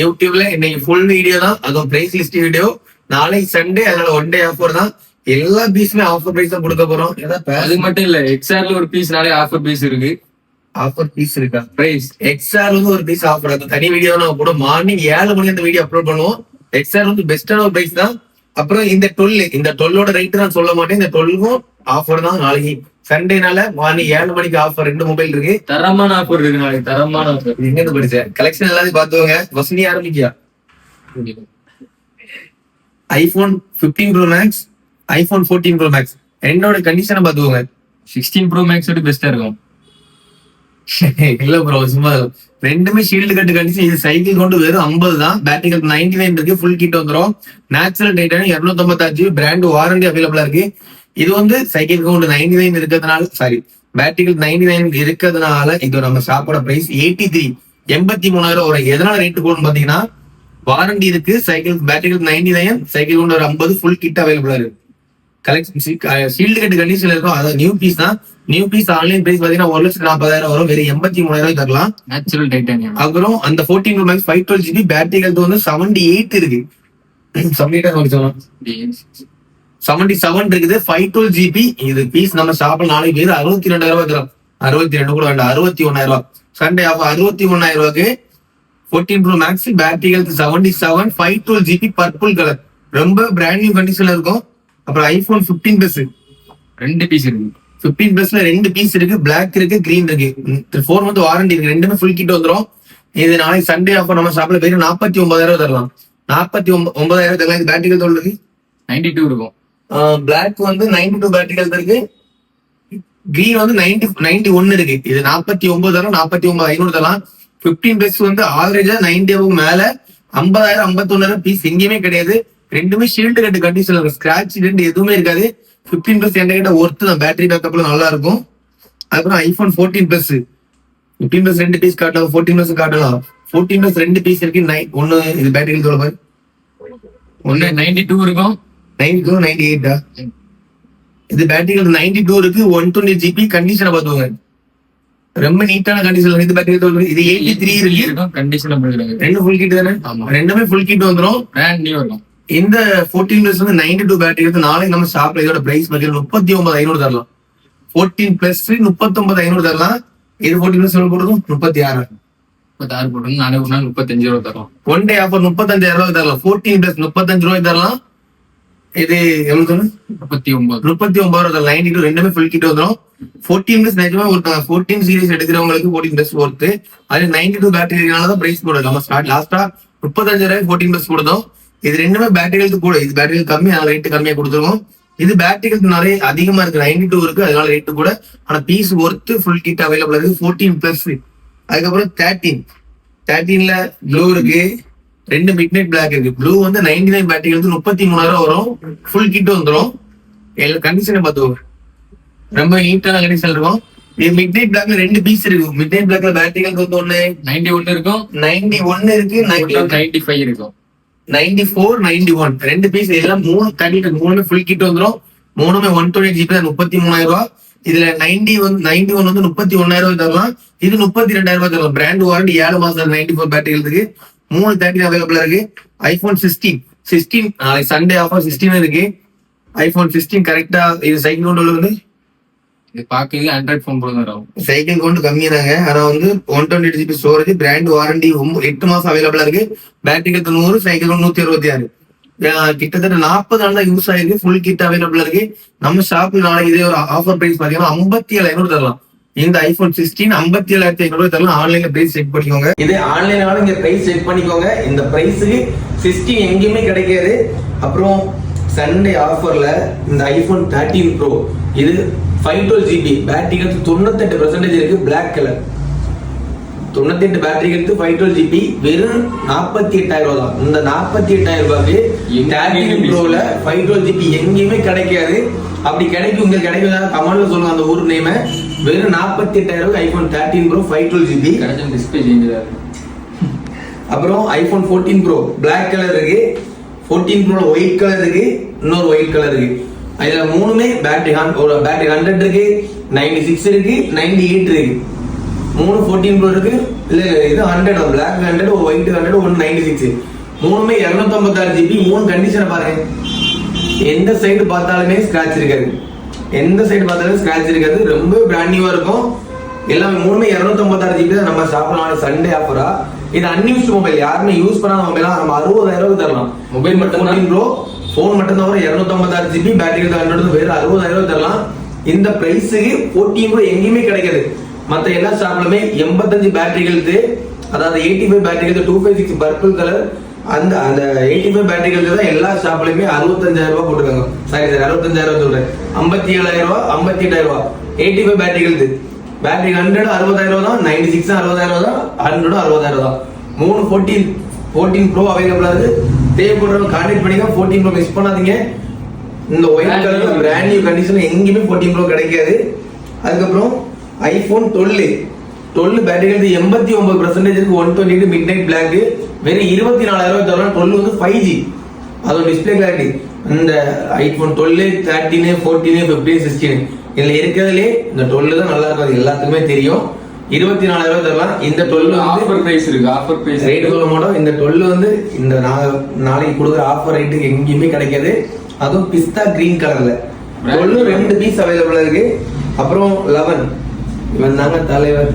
யூடியூப்ல இன்னைக்கு full video தான், அதுவும் பிரைஸ் லிஸ்ட் வீடியோ. நாளைக்கு சண்டே, அதனால ஒன் டே ஆஃபர் தான். எல்லா பீஸுமே ஆஃபர் பிரைஸ் தான் கொடுக்க போறோம். அது மட்டும் இல்ல, எக்ஸ்ஆர்ல ஒரு பீஸ்னாலே ஆஃபர் பீஸ் இருக்கு. ஆஃபர் பீஸ் இருக்கா? பிரைஸ் எக்ஸ்ஆர் வந்து ஒரு பீஸ் ஆஃபர். அது தனி வீடியோ நம்ம கூட மார்னிங் 7 மணி அந்த வீடியோ அப்லோட் பண்ணுவோம். எக்ஸ்ஆர் வந்து பெஸ்டான ஒரு பிரைஸ் தான். அப்புறம் இந்த 12 ரேட் தான் சொல்ல மாட்டேன். இந்த 12 ஆஃபர் தான். நாளைக்கு சண்டேனால மார்னிங் 7 மணிக்கு ஆஃபர். 2 மொபைல் இருக்கு, தரமான ஆஃபர் இருக்கு நாளைக்கு. தரமான ஆஃபர். எங்க இருந்து படிச்சேன்? கலெக்ஷன் எல்லாத்தையும் பாத்துவாங்க. வசனி ஆரம்பிக்கியா? IPhone 15 pro max, iPhone 14 pro max என்னோட கண்டிஷனை பாத்துக்கோங்க. 16 ப்ரோ மேக்ஸ் பெஸ்டா இருக்கும். இல்ல ப்ரோ, சும்மா ரெண்டுமே ஷீல்டு கட்டு கண்டிஷன். இது சைக்கிள் கொண்டு வெறும் 50 தான். பேட்டரி ஹெல்த் 99 இருக்கு. ஃபுல் கிட் வந்துடும். நேச்சுரல் டைட்டானியம் 256 பிராண்ட் வாரண்டி அவைலபிளா இருக்கு. இது வந்து சைக்கிள் கவுண்ட் 99 இருக்கிறதுனால, சாரி பேட்டரி ஹெல்த் 99 இருக்கிறதுனால இது நம்ம ஷாப்போட பிரைஸ் 83, 83,000 வரும். எதனால ரேட்டு போகணும்னு பாத்தீங்கன்னா, வாரண்டி இருக்கு. Cycle battery health 99, cycle count ஒரு 50, ஃபுல் கிட் அவைலபிளா இருக்கு. கலெக்ஷன் ஷீல்டு கட்டு கண்டிஷன்ல இருக்கும். அதாவது நியூ பீஸ் தான். நியூ பீஸ் ஆன்லைன் பிரைஸ் பாத்தீங்கன்னா 1,40,000 வரும். வெறும் 83,000 தரலாம். Natural titanium. அப்புறம் அந்த 14 Pro Max 512GB battery health வந்து 78 இருக்கு. 77 இருக்குது. 512GB இது பீஸ் நம்ம ஷாப்ல நாளைக்கு பேர் 62,000 தரும். 62 கூட வேண்டாம், 61,000. Sunday offer 61,000 14 Pro Max battery health 77, 512GB purple colour, ரொம்ப பிராண்ட் நியூ கண்டிஷன்ல இருக்கும். அப்புறம் ஐபோன் 15 Plus 2 பீஸ் இருக்கு. 15 Plusல 2 பீஸ் இருக்கு. பிளாக் இருக்கு, கிரீன் இருக்கு. 4 மந்த் வாரண்டி இருக்கு. ரெண்டுமே ஃபுல் கிட் வந்துடும். இது நாளைக்கு சண்டே ஆஃபர் நம்ம ஷாப்ல பேரு 49,000 தரலாம். 49,000 தரலாம். இது பேட்டரி ஹெல்த் இருக்கு 92 இருக்கும். பிளாக் வந்து 92 பேட்டரி ஹெல்த் இருக்கு. கிரீன் வந்து 91 இருக்கு. இது 49 தரம், 49,500 தரலாம். 15 Plus வந்து ஆவரேஜா 90 மேல 50,000, 51,000 பீஸ் எங்கேயுமே கிடையாது. ரெண்டுமே ஷீல்டு கட்டு கண்டிஷன்ல இருக்கும். ஸ்கிராட்ச் எதுவுமே இருக்காது. 15 Plus என்ன கேட்ட ஒர்த்து தான். பேட்டரி பேக்கப்ல நல்லா இருக்கும். அதுக்கப்புறம் ஐபோன் 14 Plus 15 Plus 2 பீஸ் காட்டலாம். 14 Plus காட்டலாம். 14 Plus 2 பீஸ் இருக்கு. ஒன்னு இது பேட்டரி ஹெல்த் பாரு. ஒன்னு 92 இருக்கும். 92, 98 இது பேட்டரி ஹெல்த் 92 இருக்கு. 120GB கண்டிஷனை பாத்துவாங்க. ரொம்ப நீட்டான கண்டிஷன்ல இது பேட்டரி ஹெல்த். இது 83 இருக்கு. கண்டிஷன் ரெண்டு ஃபுல் கிட் தானே? ரெண்டுமே ஃபுல் கிட் வந்துடும். பிராண்ட் நியூ இருக்கும். இந்த 14 Plus வந்து 92 பேட்டரி எடுத்து நாளைக்கு நம்ம ஷாப்ல இதோட பிரைஸ் பார்த்தீங்கன்னா 39,500 தரலாம். 14 Plus 39,500 தரலாம். இது 14 Plus போடுறதும் 36 போட்டு நாளைக்கு ஒரு நாள் 35,000 தரலாம். ஒன் டே ஆஃபர் 35,000 தரலாம். 14 Plus 35,000 தரலாம். இது எவ்வளவு சொன்ன? 39,000 தரலாம். 92 ரெண்டுமே ஃபுல் கிட் வந்துடும். 14 Plus நிஜமா ஒருத்தவங்க 14 சீரிஸ் எடுக்கிறவங்களுக்கு 14 Plus ஒர்த்து. அது 92 பேட்டரி இருக்கனாலதான் பிரைஸ் போடுறது. நம்ம ஸ்டார்ட் லாஸ்டா 35,000 14 Plus போடுறோம். இது ரெண்டுமே பேட்டரி ஹெல்த் கூட. இது பேட்டரி ஹெல்த் கம்மி, அதனால ரேட்டு கம்மியா கொடுத்துருவோம். இது பேட்டரி ஹெல்த் நிறைய அதிகமா இருக்கு. 92 இருக்கு, அதனால ரேட்டு கூட. ஆனா piece worth full kit available இருக்கு. 14 Plus. அதுக்கப்புறம் 13ல ப்ளூ இருக்கு. 2 மிட்நைட் பிளாக் இருக்கு. ப்ளூ வந்து 99 பேட்டரி ஹெல்த் 33,000 வரும். ஃபுல் கிட் வந்துடும். கண்டிஷனை பார்த்துக்கோங்க. ரொம்ப நீட்டான கண்டிஷன் இருக்கும். இது மிட்நைட் பிளாக்ல 2 பீஸ் இருக்கு. மிட்நைட் பிளாக்ல பேட்டரி ஹெல்த் வந்து 91 இருக்கும். 91 இருக்கு. 95 இருக்கும். 94, 91 2 பீஸ். இதெல்லாம் 3 தனிட்டு 3மே ஃபுல் கிட் வந்துடும். 3மே 120GB 33,000. இதுல 91 வந்து 31,000 தரலாம். இது 32,000 தரலாம். பிராண்ட் வாரண்டி 7 மாசம். 94 பேட்டரி ஹெல்த்துக்கு 3 13 அவைலபிளா இருக்கு. ஐபோன் 16 நாளைக்கு சண்டே ஆஃபர் 16 இருக்கு. ஐபோன் 16 கரெக்டா இது சைக்கிள் கொண்டு வந்து இது பாக்குறது ஆண்ட்ராய்ட் போன் போல தான் இருக்கும். சைக்கிள் கொண்டு கம்மியாதாங்க. ஆனா வந்து 128GB ஸ்டோரேஜ், பிராண்ட் வாரண்டி 8 மாசம் அவைலபிளா இருக்கு. Battery health 100, cycle 166. கிட்டத்தட்ட 40 நாள் தான் யூஸ் ஆயிருக்கு. ஃபுல் கிட் அவைலபிளா இருக்கு. நம்ம ஷாப்ல நாளைக்கு இதே ஒரு ஆஃபர் பிரைஸ் பாத்தீங்கன்னா 57,500 தரலாம். இந்த ஐபோன் 16 57,500 தரலாம். ஆன்லைன்ல பிரைஸ் செக் பண்ணிக்கோங்க. இதே ஆன்லைனால இங்க பிரைஸ் செக் பண்ணிக்கோங்க. இந்த பிரைஸுக்கு 16 எங்கேயுமே கிடைக்காது. அப்புறம் சண்டே ஆஃபர்ல இந்த ஐபோன் 13 Pro இது 512GB பேட்டரி ஹெல்த் 98% இருக்கு. Black colour 98 battery health 512GB வெறும் 48,000 தான். இந்த 48,000 ரூபாய்க்கு 13 Proல 512GB எங்கேயுமே கிடைக்காது. அப்படி கிடைக்கும், உங்களுக்கு கிடைக்கும் கமெண்ட்ல சொல்லுங்க அந்த ஊர் நேம். வெறும் 48,000 iPhone 13 Pro 512GB. Display change ஆகுது. அப்புறம் ஐபோன் 14 Pro பிளாக் கலர் இருக்கு. 14 Pro ஒயிட் கலர் இருக்கு. இன்னொரு ஒயிட் கலர் இருக்கு. இதுல 3மே பேட்டரி 100 இருக்கு, 96 இருக்கு, 98 இருக்கு. 3 14 ப்ரோ இருக்கு. இல்ல இது 100 பிளாக் 100 ஒயிட் 100 196 மூணுமே 256 ஜிபி. மூணு கண்டிஷனை பாருங்க. எந்த சைடு பார்த்தாலுமே ஸ்கிராட்ச் இருக்காது. எந்த சைடு பார்த்தாலுமே ஸ்கிராட்ச் இருக்காது. ரொம்ப பிராண்ட் நியூவா இருக்கும். எல்லாமே மூணுமே 256 ஜிபி தான். நம்ம ஷாப்ல சண்டே ஆஃபரா. இது அன்யூஸ்ட் மொபைல், யாருமே யூஸ் பண்ணாத மொபைலா நம்ம 60,000 தரலாம். மொபைல் மட்டும் 14 ப்ரோ போன் மட்டும் தான் 256 ஜிபி பேட்டரி 100 வேற 60,000 தரலாம். இந்த பிரைஸுக்கு 14 ப்ரோ எங்கேயுமே கிடைக்காது. மற்ற எல்லா ஷாப்லுமே 85 பேட்டரிகளுக்கு, அதாவது 85 பேட்டரிகளுக்கு 256 பர்பிள் கலர் அந்த 85 பேட்டரிகளுக்கு தான் எல்லா ஷாப்லயுமே 65,000 ரூபாய் போட்டுருக்காங்க. சாரி சார் 65,000 சொல்றேன். 57,000 ரூபாய் 58,000 ரூபாய் 85 பேட்டரிகளுக்கு. பேட்டரி 100 60,000 தான், 96 60,000 தான், 100 60,000 தான். 3 14 ப்ரோ அவைலபிளா இருக்கு. தேவைப்படுறவங்க கான்டாக்ட் பண்ணிக்க. 14 ப்ரோ மிஸ் பண்ணாதீங்க. இந்த ஒயிட் கலர்ல பிராண்ட் நியூ கண்டிஷன் எங்கேயுமே 14 ப்ரோ கிடைக்காது. அதுக்கப்புறம் ஐபோன் 12 பேட்டரிகளுக்கு 89% இருக்கு. 128 மிட் நைட் பிளாக் வெறும் 24,000 தரலாம். 12 வந்து 5G, அதோட டிஸ்பிளே கிளாரிட்டி. இந்த ஐபோன் 12 13 14 15 16 இதுல இருக்கிறதுலே இந்த 12 தான் நல்லா இருக்கும். அது எல்லாத்துக்குமே தெரியும். 24,000 தரலாம். இந்த 12 ஆஃபர் பிரைஸ் இருக்கு. ஆஃபர் பிரைஸ் ரேட் சொல்ல மாட்டோம். இந்த 12 வந்து இந்த நாளைக்கு கொடுக்குற ஆஃபர் ரேட்டுக்கு எங்கேயுமே கிடைக்காது. அதுவும் பிஸ்தா கிரீன் கலர்ல 12 2 பீஸ் அவைலபிளா இருக்கு. அப்புறம் 11 இவன் தாங்க தலைவர்.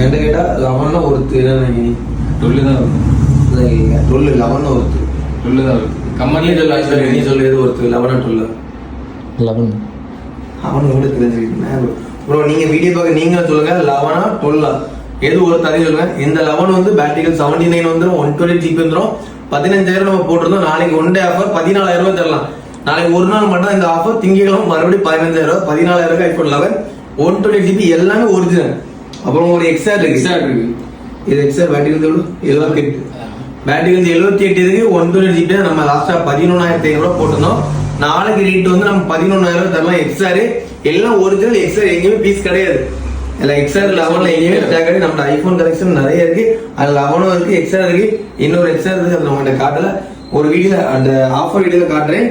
என்ன கேட்டா 11 ஒருத்து 12 தான் இருக்கும். 12 11 ஒருத்து 12 தான் இருக்கும். கம்பெனி நீ சொல்லுறது ஒருத்து 11 12 அவனு கூட தெரிஞ்சுக்கிட்டேன் ப்ரோ. நீங்க வீடியோ பார்க்க நீங்க சொல்லுங்க 11 12 எது ஒரு தனி சொல்லுங்க. இந்த 11 வந்து பேட்டரிகள் 79 வந்துடும். 128 ஜிபி வந்துடும். 15,000 நம்ம போட்டிருந்தோம். நாளைக்கு ஒன் டே ஆஃபர் 14,000 தரலாம். நாளைக்கு ஒரு நாள் மட்டும் இந்த ஆஃபர். திங்கக்கிழமை மறுபடியும் 15,000 14,000 ஐபோன் 11 128 ஜிபி எல்லாமே ஒரிஜினல். அப்புறம் ஒரு எக்ஸ்ஆர் இருக்கு. இது எக்ஸ்ஆர் பேட்டரிகள் எவ்வளவு 78 பேட்டரிகள் 78 இருக்கு. 128 ஜிபி நம்ம லாஸ்டா 11,500 போட்டிருந்தோம். நாளைக்கு ரேட் வந்து நம்ம 11,000 தரலாம். எக்ஸ்ஆர் எல்லாம் ஒரிஜினல். எக்ஸ்ஆர் எங்கேயுமே பீஸ் கிடையாது. எல்லாம் எக்ஸ்ஆர் 11 எங்கேயுமே கிடையாது. நம்ம ஐபோன் கலெக்ஷன் நிறைய இருக்கு. அது 11 இருக்கு, எக்ஸ்ஆர் இருக்கு, இன்னொரு எக்ஸ்ஆர் இருக்கு. அது நம்ம காட்டல. ஒரு வீடியோ அந்த ஆஃபர் வீடியோல காட்டுறேன்.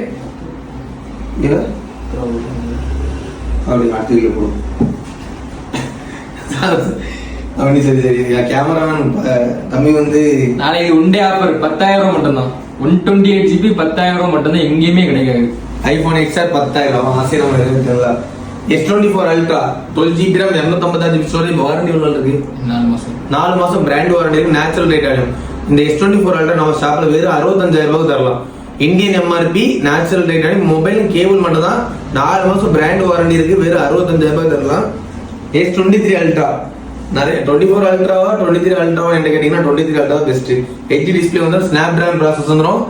அப்படி அடுத்த வீடியோ போடும். அப்படி சரி சரி கேமராமேன் தம்பி வந்து நாளைக்கு ஒன்டே ஆஃபர் 10,000 மட்டும்தான். 128 ஜிபி 10,000 மட்டும்தான். எங்கேயுமே கிடைக்காது. ஐபோன் எக்ஸ்ஆர் 10,000 ஆசிரியர் தெரியல. S24 ultra 12 GB RAM 256 GB storage warranty உள்ள இருக்கு. 4 மாசம் பிராண்ட் வாரண்டி இருக்கு. நேச்சுரல் ரேட் ஆகும். இந்த S24 அல்ட்ரா நம்ம ஷாப்ல வெறும் 65,000 தரலாம். இந்தியன் எம்ஆர்பி நேச்சுரல் ரேட் ஆகும். மொபைல் கேபிள் மட்டும் தான் 4 மாசம் பிராண்ட் வாரண்டி இருக்கு. வெறும் 65,000 தரலாம். S23 அல்ட்ரா நிறைய 24 அல்ட்ராவா 23 அல்ட்ராவா என்று கேட்டீங்கன்னா 23 அல்ட்ரா பெஸ்ட். ஹெச் டிஸ்பிளே வந்து ஸ்னாப் டிராகன் ப்ராசஸ் வந்துடும்.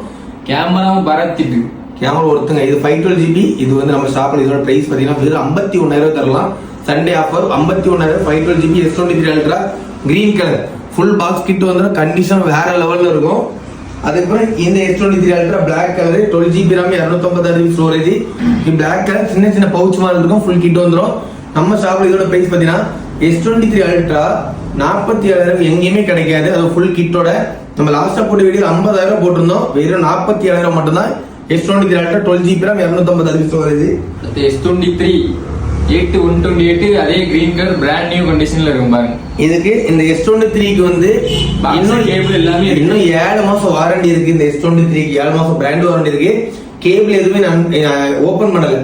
கேமராவும் பரத்திட்டு கேமரா ஒருத்தங்க. இது 512 ஜிபி. இது வந்து நம்ம ஷாப்ல இதோட பிரைஸ் பாத்தீங்கன்னா வெறும் 51,000 தரலாம். Sunday offer 51,000 512 GB S23 Ultra green colour full box kit வந்து கண்டிஷன் வேற லெவல்ல இருக்கும். அதுக்கப்புறம் இந்த S23 Ultra black colour 12 GB RAM 256 GB storage. இது பிளாக் கலர் சின்ன சின்ன பவுச் மாதிரி இருக்கும். ஃபுல் கிட் வந்துடும். நம்ம ஷாப்ல இதோட பிரைஸ் பாத்தீங்கன்னா S23 அல்ட்ரா 47,000 எங்கேயுமே கிடைக்காது. அது ஃபுல் கிட்டோட. நம்ம லாஸ்டா போட்ட வீடியோ 50,000 போட்டிருந்தோம். வெறும் 47,000 மட்டும் தான். S23 ultra 12 GB RAM 256 GB storage. S23 128 அதே கிரீன் கலர் பிராண்ட் நியூ கண்டிஷன்ல இருக்கும் பாருங்க. இதுக்கு இந்த S23க்கு வந்து இன்னும் கேபிள் எல்லாமே இன்னும் 7 மாசம் வாரண்டி இருக்கு. இந்த S23க்கு 7 மாசம் பிராண்ட் வாரண்டி இருக்கு. கேபிள் எதுவுமே ஓபன் பண்ணல.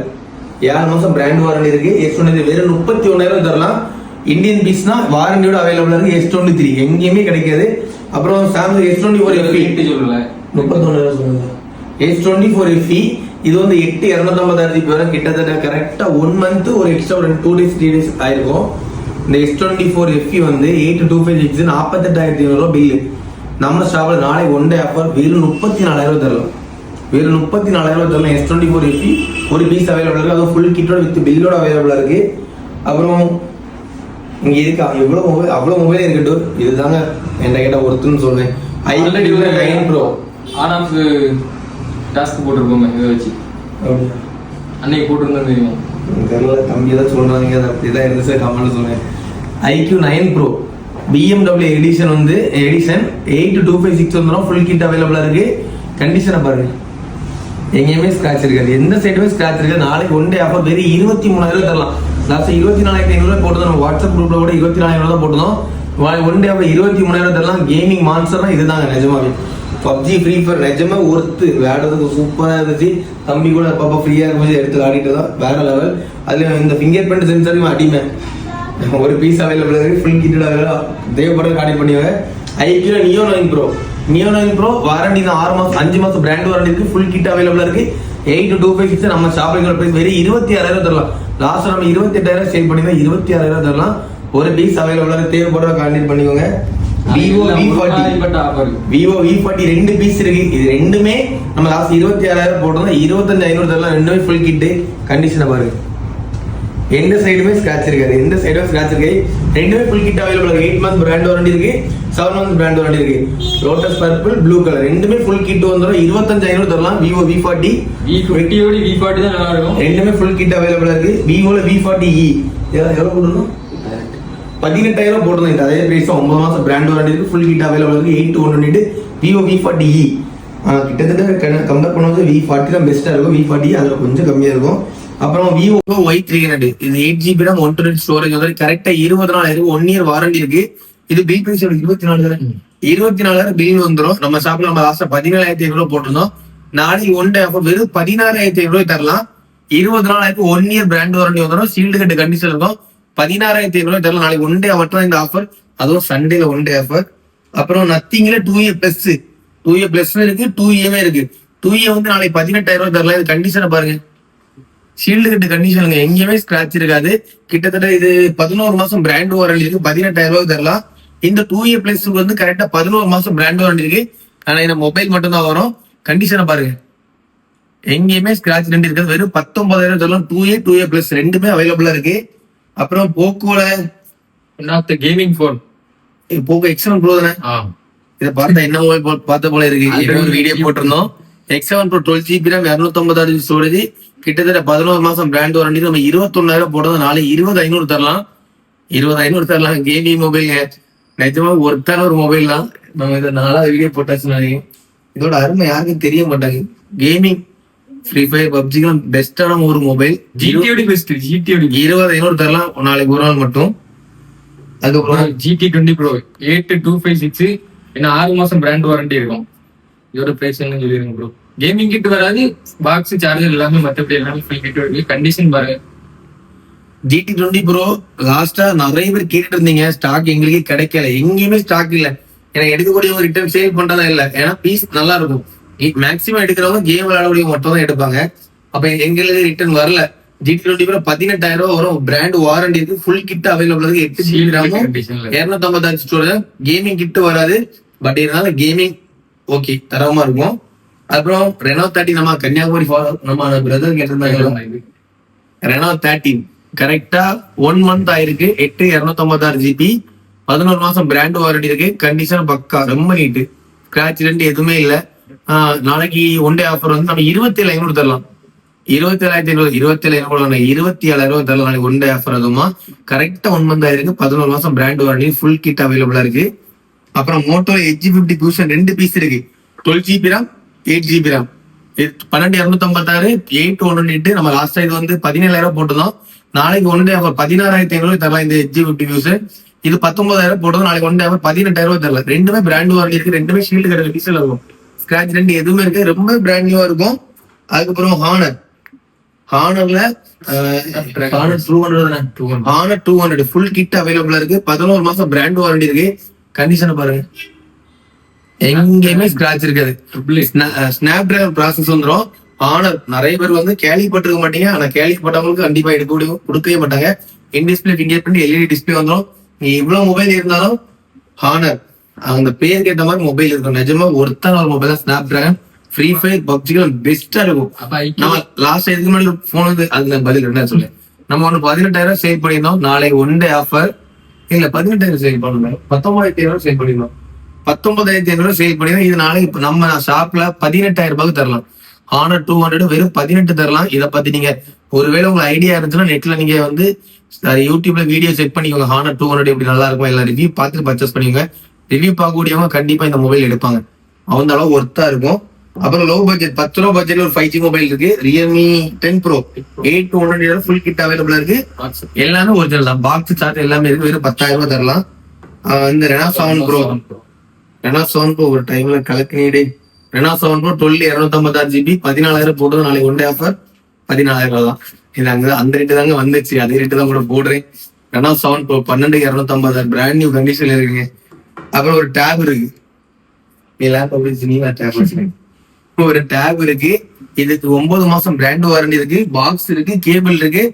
7 மாசம் பிராண்ட் வாரண்டி இருக்கு. S23 வெறும் 31,000 தரலாம். இந்தியன் பீஸ்னா வாரண்டியோட அவைலபிளா இருக்கு. S23 எங்கேயுமே கிடைக்காது. அப்புறம் சாம்சங் S24 FE சொல்லல 31,000 சொல்லுங்க. S24 FE இது வந்து 8 256 ஜிபி வரை கிட்டத்தட்ட கரெக்டா 1 மந்த் ஒரு எக்ஸ்ட்ரா ஒரு 2 days 3 days ஆயிருக்கும். இந்த S24 FE வந்து 8256 48,500 பில்லு. நம்ம ஷாப்ல நாளை ஒன் டே ஆஃபர் வெறும் 34,000 தரலாம். வெறும் 34,000 தரலாம். S24 FE ஒரு பீஸ் அவைலபிளா இருக்கு. அது ஃபுல் கிட்டோட வித் பில்லோட அவைலபிளா இருக்கு. அப்புறம் இங்க இருக்கா எவ்வளவு மொபைல் அவ்வளவு மொபைல் இருக்கட்டும். இதுதாங்க என்ன கேட்டா ஒருத்தன்னு சொல்றேன். ஆல்ரெடி 9 ப்ரோ ஆன் ஆஃப் டாஸ்க் போட்டுருக்கோமே இதை வச்சு அன்னைக்கு போட்டிருந்தா தெரியுமா தெரியல. தம்பி ஏதாவது சொல்றாங்க அது அப்படிதான் இருந்துச்சு. கமெண்ட் சொல்றேன். IQ 9 Pro BMW எடிஷன் வந்து எடிஷன் 8256 வந்துடும். ஃபுல் கிட் அவைலபிளா இருக்கு. கண்டிஷனை பாருங்க. எங்கேயுமே ஸ்கிராட்ச் இருக்காது. எந்த சைடுமே ஸ்கிராட்ச் இருக்காது. நாளைக்கு ஒன் டே ஆஃபர் வெறும் 23,000 தரலாம். லாஸ்ட் 24,500 போட்டோம். நம்ம வாட்ஸ்அப் குரூப்ல கூட 24,000 தான் போட்டோம். ஒன் டே 23,000 தரலாம். கேமிங் மான்ஸ்டர்னா இதுதாங்க நிஜமாவே. பப்ஜி ஃப்ரீ ஃபயர் நிஜமா ஒர்த்து விளையாடுறதுக்கு சூப்பரா இருந்துச்சு. தம்பி கூட அப்பப்போ ஃப்ரீயா இருக்கும்போது எடுத்து ஆடிட்டு தான் வேற லெவல். அதுல இந்த ஃபிங்கர் பிரிண்ட் சென்சாரும் அடிமை. ஒரு பீஸ் அவைலபிள் இருக்கு, ஃபுல் கிட்டட் அவைலபிள். தேவைப்படுற கார்டு பண்ணுவாங்க. IQOO Neo 9 Pro, Neo 9 Pro warranty தான் 6 மாசம் 5 மாசம் பிராண்ட் வாரண்டி இருக்கு. ஃபுல் கிட் அவைலபிளா இருக்கு. 8256 நம்ம ஷாப்பிங் பிரைஸ் வெறும் 26,000 தரலாம். லாஸ்ட் நம்ம 28,000 சேல் பண்ணி தான் 26,000 தரலாம். ஒரு பீஸ் அவைலபிளா இருக்கு. தேவைப்படுற கான்டாக்ட் பண்ணிக்கோங்க. Vivo V40 ரெண்டு பீஸ் இருக்கு. இது ரெண்டுமே நம்ம லாஸ்ட் 26,000 போட்டோம். 25,500 தரலாம். ரெண்டுமே ஃபுல் கிட். கண்டிஷனை பாருங்க, எந்த சைடுமே ஸ்கிராட்ச் இருக்காது. எந்த சைடும் ஸ்கிராட்ச் இருக்காது. ரெண்டுமே ஃபுல் கிட் அவைலபிள் இருக்கு. 8 மந்த் பிராண்ட் வாரண்டி இருக்கு, 7 மந்த் பிராண்ட் வாரண்டி இருக்கு. லோட்டஸ் பர்பிள் ப்ளூ கலர் ரெண்டுமே ஃபுல் கிட் வந்துடும். 25,500 தரலாம். Vivo V40 V40 தான் நல்லா இருக்கும். ரெண்டுமே ஃபுல் கிட் அவைலபிளா இருக்கு. Vivoல V40e எவ்வளவு போடணும்? 18,000 போட்டுருந்தீங்க. அதே பிரைஸ் 9 மாசம் பிராண்ட் வாரண்டி இருக்கு. ஃபுல் கிட் அவைலபிள் இருக்கு. 8,100 Vivo V40e கிட்டத்தட்ட கம்பேர் பண்ணும்போது V40 தான் பெஸ்டா இருக்கும். V40 அதுல கொஞ்சம் கம்மியா இருக்கும். அப்புறம் Vivo Y300 இது 8GB RAM 128 ஸ்டோரேஜ் வந்து கரெக்டா 24,000 1 இயர் வாரண்டி இருக்கு. இது பில் பிரைஸ் 24,000 பில் வந்துடும். நம்ம ஷாப்ல நம்ம லாஸ்ட் 17,500 போட்டிருந்தோம். நாளைக்கு ஒன் டே ஆஃபர் வெறும் 16,500 தரலாம். 24,000 1 இயர் பிராண்ட் வாரண்டி வந்துடும். சீல்டு கட்டு கண்டிஷன் இருக்கும். 16,500 தரலாம். நாளைக்கு ஒன் டே ஆஃபர் தான் இந்த ஆஃபர். அதுவும் சண்டேல ஒன் டே ஆஃபர். அப்புறம் நத்திங்ல 2A பிளஸ் 2A பிளஸ் இருக்கு, 2A இருக்கு. 2A வந்து நாளைக்கு 18,000 தரலாம். இது கண்டிஷனை பாருங்க, ஷீல்டு கட்டு கண்டிஷனுங்க, எங்கேயுமே ஸ்கிராட்ச் இருக்காது. கிட்டத்தட்ட இது 11 மாசம் பிராண்ட் வாரண்டி இருக்கு. 18,000 தரலாம். இந்த 2A பிளஸ் வந்து கரெக்டா 11 மாசம் பிராண்ட் வாரண்டி இருக்கு. ஆனா இந்த மொபைல் மட்டும் தான் வரும். கண்டிஷனை பாருங்க, எங்கேயுமே ஸ்கிராட்ச் ரெண்டு இருக்காது. வெறும் 19,000 தரலாம். 2A பிளஸ் ரெண்டுமே அவைலபிளா இருக்கு. அப்புறம் போக்கோல gaming phone Poco X7 pro தானே. இதை பார்த்தா என்ன மொபைல் பார்த்த போல இருக்கு. ஒரு வீடியோ போட்டிருந்தோம். X7 bro 12GB RAM 256 storage கிட்டத்தட்ட 11 மாசம் பிராண்ட் வாரண்டி. நம்ம 21,000 போட்டது. நாளைக்கு 20,500 தரலாம். 20,500 தரலாம். கேமிங் மொபைல் நிஜமா ஒருத்தான ஒரு மொபைல் தான். நம்ம இதை 4வது வீடியோ போட்டாச்சுனாலே இதோட அருமை யாருக்கும் தெரிய மாட்டாங்க. கேமிங் ஃப்ரீ ஃபயர் பப்ஜிக்கெல்லாம் பெஸ்டான ஒரு மொபைல். GTOD best. GTOD 20,500 தரலாம் நாளைக்கு ஒரு நாள் மட்டும். அதுக்கப்புறம் GT20 Pro 8256 என்ன 6 மாசம் பிராண்ட் வாரண்டி இருக்கும். இதோட பிரைஸ் என்ன சொல்லிருங்க ப்ரோ. கேமிங் கிட் வராது, பாக்ஸ் சார்ஜர் எல்லாமே மத்தபடி எல்லாமே ஃபுல் கிட் இருக்கு. கண்டிஷன் பாருங்க. GT20 Pro லாஸ்டா நிறைய பேர் கேட்டுட்டு இருந்தீங்க. ஸ்டாக் எங்களுக்கு கிடைக்கல, எங்கேயுமே ஸ்டாக் இல்ல. எனக்கு எடுக்கக்கூடிய ரிட்டர்ன் சேல் பண்றதா இல்ல. ஏன்னா பீஸ் நல்லா இருக்கும். மேக்சிமம் எடுக்கிறவங்க கேம் விளையாடக்கூடிய மட்டும் தான் எடுப்பாங்க. அப்ப எங்களுக்கு ரிட்டர்ன் வரல. GT20 Pro 18,000 வரும். பிராண்ட் வாரண்டி இருக்கு. ஃபுல் கிட் அவைலபிள் இருக்கு. 8GB RAM 256 storage. Gaming kit வராது. பட் இருந்தாலும் கேமிங் ஓகே தரமா இருக்கும். அப்புறம் Reno 30 நம்ம கன்னியாகுமரி நம்ம பிரதர் கேட்டிருந்தாங்க. Reno 30 கரெக்டா 1 மந்த் ஆயிருக்கு. 8,256GB 11 மாசம் பிராண்ட் வாரண்டி இருக்கு. கண்டிஷன் பக்கா ரொம்ப நீட்டு. ஸ்கிராட்ச் ரெண்டு எதுவுமே இல்ல. நாளைக்கு ஒன் டே ஆஃபர் வந்து நம்ம 27,500 தரலாம். 27,500 27,000 தரலாம். நாளைக்கு ஒன் டே ஆஃபர். அதுமா கரெக்டா 1 மந்த் ஆயிருக்கு. 11 மாசம் பிராண்ட் வாரண்டி ஃபுல் கிட் அவைலபிளா இருக்கு. அப்புறம் மோட்டோ Edge50 Fusion 2 பீஸ் இருக்கு. 12GB RAM 8GB RAM 12,256 8,108. நம்ம லாஸ்டா இது வந்து 17,000 போட்டுதான். நாளைக்கு ஒன் டே ஆஃபர் 16,500 தரலாம். இந்த Edge50 Fusion இது 19,000 போட்டதும். நாளைக்கு ஒன் டே ஆஃபர் 18,000 தரலாம். ரெண்டுமே பிராண்ட் வாரண்டி இருக்கு. ரெண்டுமே ஷீல்டு கடை டீசல் இருக்கும். ஸ்கிராட்ச் ரெண்டு எதுவுமே இருக்கு. ரொம்ப பிராண்ட் நியூவா இருக்கும். அதுக்கப்புறம் ஹானர்ல Honor 200 ஃபுல் கிட் அவைலபிளா இருக்கு. 11 மாசம் பிராண்ட் வாரண்டி இருக்கு. கண்டிஷனை பாருங்க, எங்கேயுமே ஸ்கிராட்ச் இருக்காது. ஸ்னாப் டிராகன் ப்ராசஸ் வந்துடும். Honor நிறைய பேர் வந்து கேள்விப்பட்டிருக்க மாட்டீங்க. ஆனா கேள்விப்பட்டவங்களுக்கு கண்டிப்பா கொடுக்கவே மாட்டாங்க. In display finger print LED display வந்துடும். நீ இவ்வளவு மொபைல் இருந்தாலும் Honor அந்த பேருக்கு ஏற்ற மாதிரி மொபைல் இருக்கும். நிஜமா ஒருத்தான ஒரு மொபைல் தான் ஸ்னாப் டிராகன். ஃப்ரீ ஃபயர் பப்ஜிகள் பெஸ்டா இருக்கும். நம்ம லாஸ்ட் இதுக்கு முன்னாடி போன் வந்து அதுல பதில் என்ன சொல்லு. நம்ம ஒண்ணு 18,000 சேல் பண்ணியிருந்தோம். நாளைக்கு ஒன் டே ஆஃபர் இல்ல 18,000 சேல் பண்ணணும். 19,500 சேல் பண்ணிருந்தோம். 19,500 சேல் பண்ணிருந்தோம். இது நாளைக்கு நம்ம ஷாப்ல 18,000 தரலாம். Honor 200 வெறும் 18 தரலாம். இதை பத்தி நீங்க ஒருவேளை உங்களுக்கு ஐடியா இருந்துச்சுன்னா நெட்ல நீங்க வந்து யூடியூப்ல வீடியோ செக் பண்ணிக்கோங்க. Honor 200 எப்படி நல்லா இருக்கும் எல்லாம் ரிவ்யூ பார்த்துட்டு பர்ச்சேஸ் பண்ணிக்கோங்க. ரிவ்யூ பார்க்கக்கூடியவங்க கண்டிப்பா இந்த மொபைல் எடுப்பாங்க. அந்த அளவு ஒர்த்தா இருக்கும். அப்புறம் லோ பட்ஜெட் 10 ரூபா பட்ஜெட்ல ஒரு 5G மொபைல் இருக்கு, ரியல்மி 10 ப்ரோ 8 ஃபுல் கிட் அவைலபிளா இருக்கு. எல்லாமே ஒரிஜினல் தான், பாக்ஸ் சார்ஜ் எல்லாமே இருக்கு. வெறும் 10,000 ரூபாய் தரலாம். இந்த ரெனா 7 ப்ரோ ஒரு டைம்ல கலக்கினீடே. ரெனா 7 ப்ரோ 12 256 GB 14,000 போடுறது. நாளைக்கு ஒன் டே ஆஃபர் 14,000 ரூபாய் தான். இது அங்க அந்த ரேட்டு தாங்க வந்துச்சு, அதே ரேட்டு தான் கூட போடுறேன். ரெனா 7 ப்ரோ 12 256 பிராண்ட் நியூ கண்டிஷன்ல இருக்குங்க. அப்புறம் ஒரு டேப் இருக்கு, நீ லேப்டாப் நீ டேப் வச்சுக்கேன். ஒரு டேப் இருக்கு, இதுக்கு 9 மாசம் பிராண்ட் வாரண்டி இருக்கு, பாக்ஸ் இருக்கு, கேபிள் இருக்கு,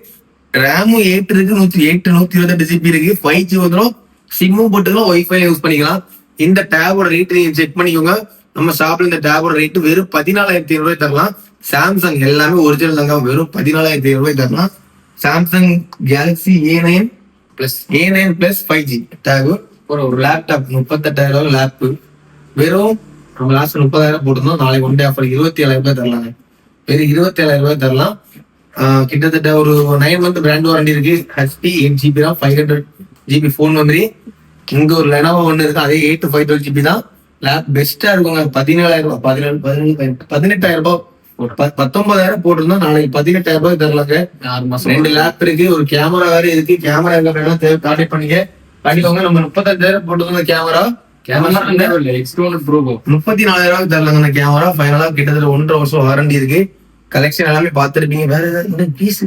ரேமும் 8 இருக்கு, 128 GB இருக்கு, 5G வந்துடும், சிம்மும் போட்டுக்கலாம், ஒய்ஃபை யூஸ் பண்ணிக்கலாம். இந்த டேபோட ரேட் நீங்க செக் பண்ணிக்கோங்க. நம்ம ஷாப்ல இந்த டேபோட ரேட் வெறும் 14,500 ரூபாய் தரலாம். சாம்சங் எல்லாமே ஒரிஜினல் தாங்க, வெறும் 14,500 ரூபாய் தரலாம். Samsung Galaxy A9 plus 5G tab. ஒரு லேப்டாப் 38,000 லேப், வெறும் நம்ம லாஸ்ட் 30,000 போட்டிருந்தோம். நாளைக்கு ஒன் டே ஆஃபர் 27,000 ரூபாய் தரலாங்க. வெறும் 27,000 ரூபாய் தரலாம். கிட்டத்தட்ட ஒரு 9 மந்த் பிராண்ட் வாரண்டி இருக்கு. HP 8GB தான், 500 GB ஃபோன் மெமரி. இங்க ஒரு லெனோவோ ஒன்று இருக்கு, அதே 8 512 GB தான். லேப் பெஸ்டா இருக்குங்க. 17,000 ரூபாய் 18,000 ரூபாய் 19,000 போட்டிருந்தோம். நாளைக்கு 18,000 ரூபாய் தரலாங்க. 2 லேப் இருக்கு, ஒரு கேமரா வேற இருக்கு. கேமரா எல்லாம் கான்டாக்ட் பண்ணிக்கோங்க. நம்ம 35,000 போட்டிருந்தோம் கேமரா. 34,000 ரூபாய்க்கு தரலாங்க அந்த கேமரா. ஃபைனலா கிட்டத்தட்ட 1.5 வருஷம் வாரண்டி இருக்கு. கலெக்ஷன் எல்லாமே பாத்துருப்பீங்க. வேற ஏதாவது பீஸ்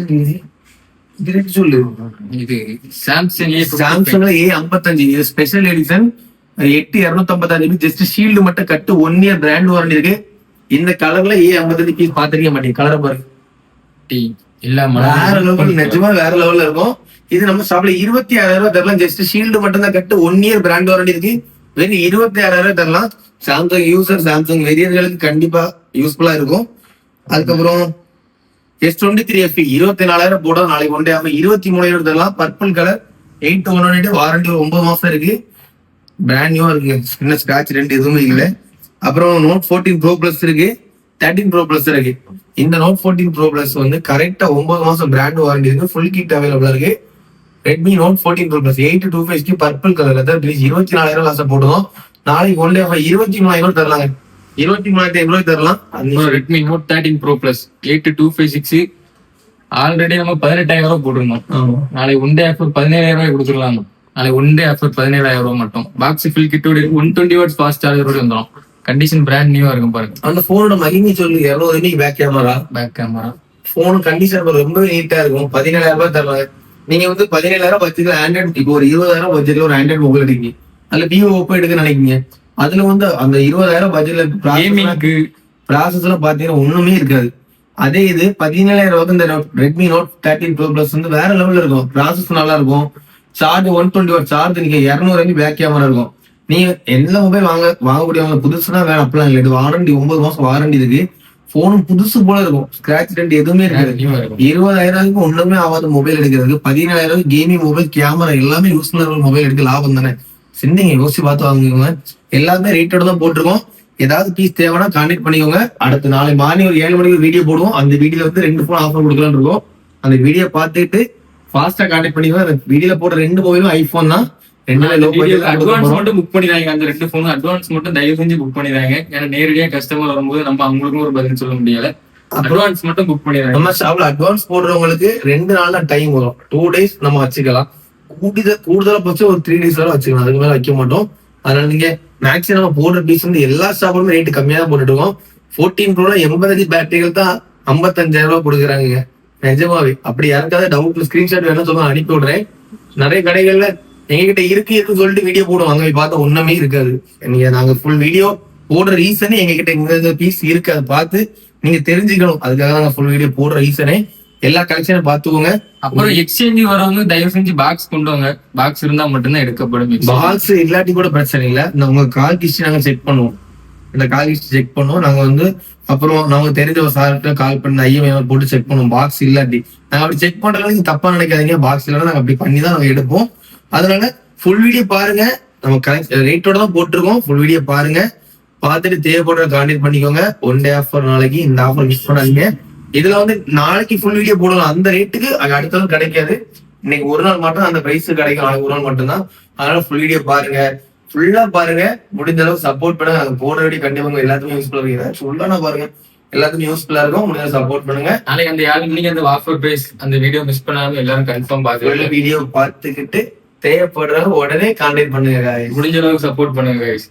இருக்கு சொல்லு. இது சாம்சங்ல A55 இது special edition 8256 GB. Just shield மட்டும் கட்டு, 1 இயர் பிராண்ட் வாரண்டி இருக்கு. இந்த கலர்ல A55 பீஸ் பாத்திருக்க மாட்டீங்க. கலரை பாருங்க, வேற லெவல், நிஜமா வேற லெவல்ல இருக்கும். இது நம்ம ஷாப்ல 26,000 ரூபாய் தரலாம். ஜஸ்ட் ஷீல்டு மட்டும் தான் கட்டு, 1 இயர் பிராண்ட் வாரண்டி இருக்கு. வெறும் 26,000 ரூபாய் தரலாம். சாம்சங் யூசர், சாம்சங் வெரியர்களுக்கு கண்டிப்பா யூஸ்ஃபுல்லா இருக்கும். அதுக்கப்புறம் S23 FE 24,000 போட நாளைக்கு ஒன் டே ஆஃபர் 23,000 தரலாம். பர்பிள் கலர் 8 வாரண்டி 9 மாசம் இருக்கு. பிராண்ட் நியூவா இருக்கு, சின்ன ஸ்கிராட்ச் ரெண்டு எதுவுமே இல்லை. அப்புறம் நோட் 14 ப்ரோ பிளஸ் இருக்கு, 13 ப்ரோ பிளஸ் இருக்கு. இந்த நோட் 14 ப்ரோ பிளஸ் வந்து கரெக்டா 9 மாசம் பிராண்ட் வாரண்டி இருக்கு. ஃபுல் கிட் அவைலபிளா இருக்கு. Redmi Note 14 Pro plus 825 purple கலர்ல தான் ப்ளீஸ் 24,000 காசை போடுவோம். நாளைக்கு ஒன் டே ஆஃபர் 23,000 தரலாங்க. 23,500 தரலாம். Redmi Note 13 Pro plus 8256 already நம்ம 18,000 ரூபாய் போட்டிருந்தோம். நாளைக்கு ஒன் டே ஆஃபர் 17,000 ரூபாய் கொடுத்துடலாம். நாளைக்கு ஒன் டே ஆஃபர் 17,000 ரூபாய் மட்டும். பாக்ஸ் ஃபில் கிட்டோட 120 வாட்ஸ் ஃபாஸ்ட் சார்ஜரோட வந்துடும். கண்டிஷன் பிராண்ட் நியூவா இருக்கும் பாருங்க. அந்த போனோட மகிமை சொல்லு. 200 MB pack camera. Phone condition ரொம்ப நீட்டா இருக்கும். 17,000 ரூபாய் தரலாம். நீங்க வந்து 17,000 பட்ஜெட்ல ஆண்ட்ராய்டு, இப்போ ஒரு 20,000 பட்ஜெட்ல ஒரு ஆண்ட்ராய்டு மொபைல் எடுக்கீங்க, அதுல விவோ ஓப்போ எடுக்க நினைக்கீங்க. அதுல வந்து அந்த 20,000 பட்ஜெட்ல ப்ராசஸ் எல்லாம் பாத்தீங்கன்னா ஒண்ணுமே இருக்காது. அதே இது 17,000 ரூபாய்க்கு இந்த ரெட்மி நோட் 13 ப்ரோ பிளஸ் வந்து வேற லெவல்ல இருக்கும். ப்ராசஸ் நல்லா இருக்கும். சார்ஜ் 120 வாட் சார்ஜ், நீங்க 200 MB பேக் கேமரா இருக்கும். நீங்க எந்த மொபைல் வாங்கக்கூடியவங்க புதுசுனா வேணும் அப்படிலாம் இல்லை. இது வாரண்டி 9 மாசம் வாரண்டி இருக்கு. போனும் புதுசு போல இருக்கும், ஸ்கிராட்ச் ரெண்டு எதுவுமே இருக்காது. 20,000 ஒண்ணுமே ஆகாத மொபைல் எடுக்கிறது. 17,000 கேமிங் மொபைல், கேமரா எல்லாமே யூஸ் பண்ண மொபைல் எடுக்க லாபம் தானே. சிந்திங்க, யோசிச்சு பார்த்து வாங்குங்க. எல்லாமே ரேட்டோட தான் போட்டிருக்கோம். ஏதாவது பீஸ் தேவைன்னா கான்டாக்ட் பண்ணிக்கோங்க. அடுத்த நாளை மார்னிங் ஒரு 7 மணிக்கு வீடியோ போடுவோம். அந்த வீடியோல வந்து 2 போன் ஆஃபர் கொடுக்கலாம்னு இருக்கோம். அந்த வீடியோ பார்த்துட்டு ஃபாஸ்டா கான்டாக்ட் பண்ணிக்கோங்க. அந்த வீடியோல போடுற 2 மொபைலும் ஐபோன் தான். அட்வான்ஸ் மட்டும் புக் பண்ணிடுறாங்க. அந்த 2 போனும் அட்வான்ஸ் மட்டும் தயவு செஞ்சு புக் பண்ணிடுறாங்க. ஏன்னா நேரடியா கஸ்டமர் வரும்போது நம்ம அவங்களுக்கும் ஒரு பதில் சொல்ல முடியல. அட்வான்ஸ் மட்டும் புக் பண்ணிடுறாங்க. நம்ம ஷாப்ல அட்வான்ஸ் போடுறவங்களுக்கு 2 நாள் தான் டைம் வரும். 2 days நம்ம வச்சுக்கலாம். கூடுதலா பட்சம் ஒரு 3 days வரை வச்சுக்கலாம். அதுக்கு மேல வைக்க மாட்டோம். அதனால நீங்க மேக்ஸிமம் போடுற பீஸ் வந்து எல்லா ஷாப்லுமே ரேட்டு கம்மியா தான் போட்டுட்டு இருக்கோம். 14 ப்ரோல 80 பேட்டரிகள் தான் 55,000 ரூபாய் கொடுக்குறாங்க. நிஜமாவே அப்படி யாருக்காவது டவுட்ல ஸ்கிரீன்ஷாட் வேணும் சொல்ல அனுப்பி விடுறேன். நிறைய கடைகள்ல எங்ககிட்ட இருக்குன்னு சொல்லிட்டு வீடியோ போடுவாங்க, போய் பார்த்தா ஒண்ணுமே இருக்காது. நீங்க நாங்க ஃபுல் வீடியோ போடுற ரீசனே எங்ககிட்ட இந்த பீஸ் இருக்கு, அதை பார்த்து நீங்க தெரிஞ்சுக்கணும். அதுக்காக நாங்க ஃபுல் வீடியோ போடுற ரீசனே. எல்லா கலெக்ஷனும் பாத்துக்கோங்க. அப்புறம் எக்ஸ்சேஞ்ச் வரவங்க தயவு செஞ்சு பாக்ஸ் கொண்டு வாங்க. பாக்ஸ் இருந்தா மட்டும்தான் எடுக்கப்படும். பாக்ஸ் இல்லாட்டி கூட பிரச்சனை இல்லை. உங்க கால் ஹிஸ்டரி நாங்க செக் பண்ணுவோம். இந்த கால் ஹிஸ்டரி செக் பண்ணுவோம் நாங்க வந்து. அப்புறம் நாங்க தெரிஞ்ச ஒரு சார்கிட்ட கால் பண்ணி IMEI போட்டு செக் பண்ணுவோம். பாக்ஸ் இல்லாட்டி நாங்க அப்படி செக் பண்றதுக்கு தப்பா நினைக்காதீங்க. பாக்ஸ் இல்லைன்னா நாங்க அப்படி பண்ணி தான் நாங்க எடுப்போம். அதனால ஃபுல் வீடியோ பாருங்க. நம்ம ரேட்டோட தான் போட்டிருக்கோம். ஃபுல் வீடியோ பாருங்க, பார்த்துட்டு தேவைப்படுற கான்டாக்ட் பண்ணிக்கோங்க. ஒன் டே ஆஃபர் நாளைக்கு. இந்த ஆஃபர் மிஸ் பண்ணாதீங்க. இதுல வந்து நாளைக்கு ஃபுல் வீடியோ போடலாம். அந்த ரேட்டுக்கு அடுத்த நாள் கிடைக்காது. இன்னைக்கு ஒரு நாள் மட்டும் அந்த பிரைஸ் கிடைக்கும். நாளைக்கு ஒரு நாள் மட்டும்தான். அதனால ஃபுல் வீடியோ பாருங்க. ஃபுல்லா பாருங்க, முடிஞ்ச அளவுக்கு சப்போர்ட் பண்ணுங்க. அது போடுற வீடியோ கண்டிப்பா எல்லாத்துக்கும் யூஸ்ஃபுல்லா இருக்கு. ஃபுல்லா பாருங்க, எல்லாத்துக்கும் யூஸ்ஃபுல்லா இருக்கும். முடிஞ்ச சப்போர்ட் பண்ணுங்க. நாளைக்கு அந்த 7 மணிக்கு அந்த ஆஃபர் பிரைஸ் அந்த வீடியோ மிஸ் பண்ணாம எல்லாரும் கன்ஃபார்ம் பாத்துக்கோங்க. வீடியோ பார்த்துக்கிட்டு தேவைப்படுறவங்க உடனே கான்டாக்ட் பண்ணுங்க guys. முடிஞ்ச அளவுக்கு சப்போர்ட் பண்ணுங்க guys.